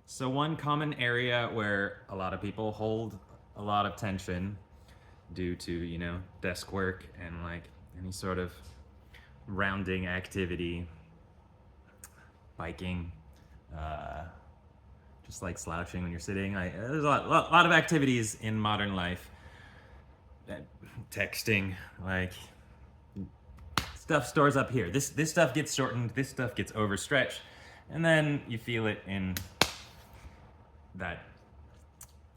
So one common area where a lot of people hold a lot of tension due to, desk work and like any sort of rounding activity, biking, uh, just like slouching when you're sitting. There's a lot of activities in modern life. Texting, like stuff stores up here. This stuff gets shortened. This stuff gets overstretched, and then you feel it in that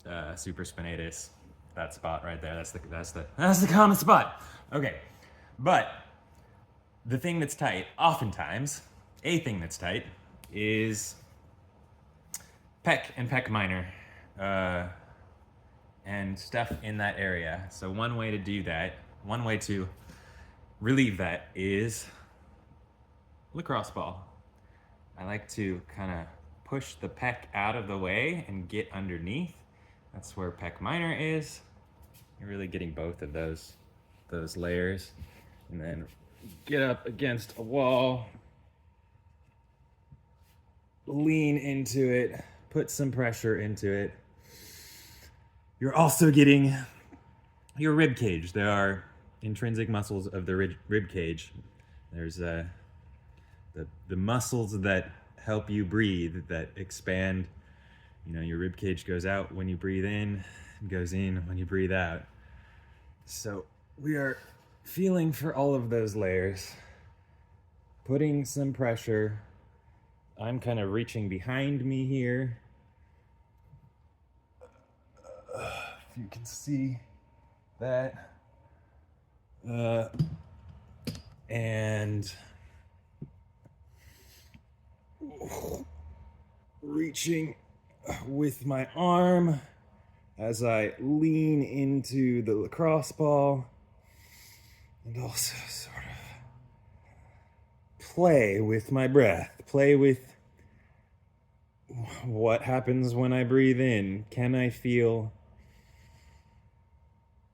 supraspinatus, that spot right there. That's the common spot. Okay, but the thing that's tight, oftentimes, a thing that's tight, is pec and pec minor, and stuff in that area. So one way to do that, one way to relieve that is lacrosse ball. I like to kind of push the pec out of the way and get underneath. That's where pec minor is. You're really getting both of those layers. And then get up against a wall, lean into it, put some pressure into it. You're also getting your rib cage. There are intrinsic muscles of the rib cage. There's the muscles that help you breathe, that expand. Your rib cage goes out when you breathe in, and goes in when you breathe out. So we are feeling for all of those layers, putting some pressure. I'm kind of reaching behind me here. If you can see that. And reaching with my arm as I lean into the lacrosse ball, and also sort of play with my breath, play with what happens when I breathe in. Can I feel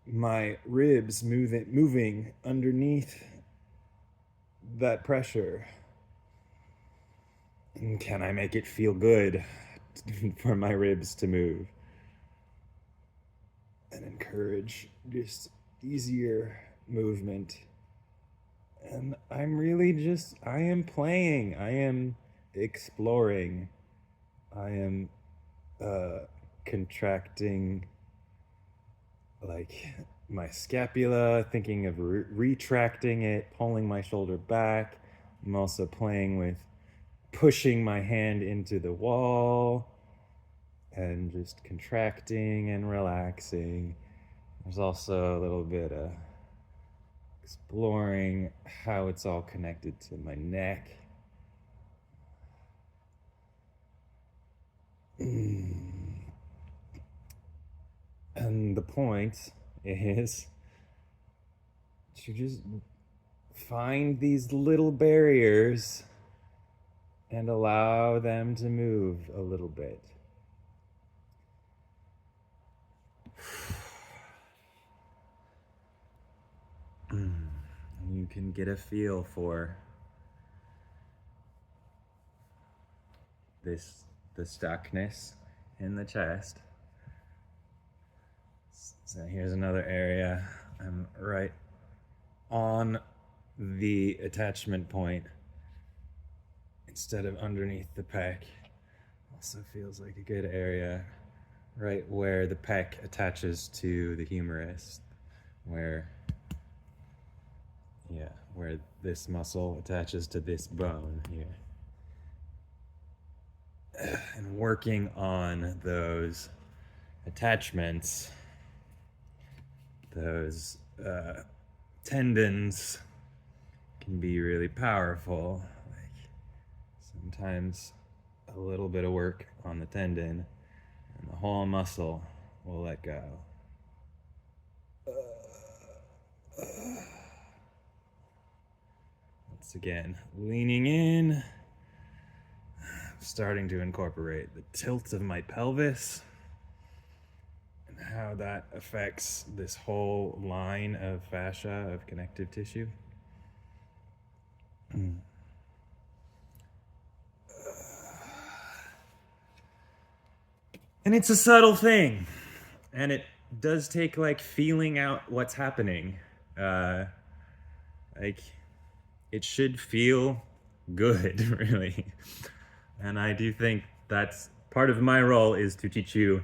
my ribs moving underneath that pressure? And can I make it feel good for my ribs to move? And encourage just easier movement. And I am playing, I am exploring, I am contracting like my scapula, thinking of retracting it, pulling my shoulder back. I'm also playing with pushing my hand into the wall and just contracting and relaxing. There's also a little bit of exploring how it's all connected to my neck. And the point is to just find these little barriers and allow them to move a little bit. You can get a feel for the stuckness in the chest. So here's another area. I'm right on the attachment point instead of underneath the pec. Also feels like a good area right where the pec attaches to the humerus, where this muscle attaches to this bone here. And working on those attachments, those tendons, can be really powerful. Like sometimes a little bit of work on the tendon and the whole muscle will let go. Once again, leaning in, starting to incorporate the tilt of my pelvis and how that affects this whole line of fascia, of connective tissue. And it's a subtle thing. And it does take like feeling out what's happening. Uh, like, it should feel good, really. And I do think that's part of my role is to teach you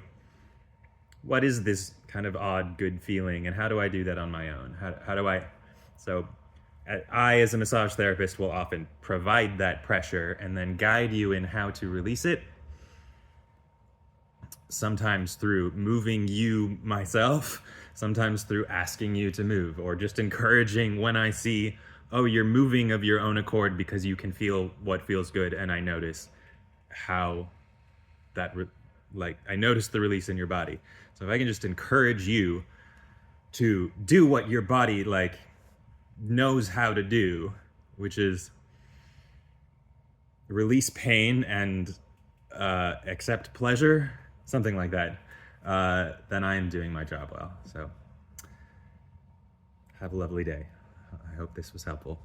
what is this kind of odd, good feeling, and how do I do that on my own? How do I? So, I, as a massage therapist, will often provide that pressure and then guide you in how to release it. Sometimes through moving you myself, sometimes through asking you to move, or just encouraging when I see, oh, you're moving of your own accord because you can feel what feels good, and I notice how that, like, I notice the release in your body. So if I can just encourage you to do what your body, like, knows how to do, which is release pain and accept pleasure, something like that, then I am doing my job well. So have a lovely day. I hope this was helpful.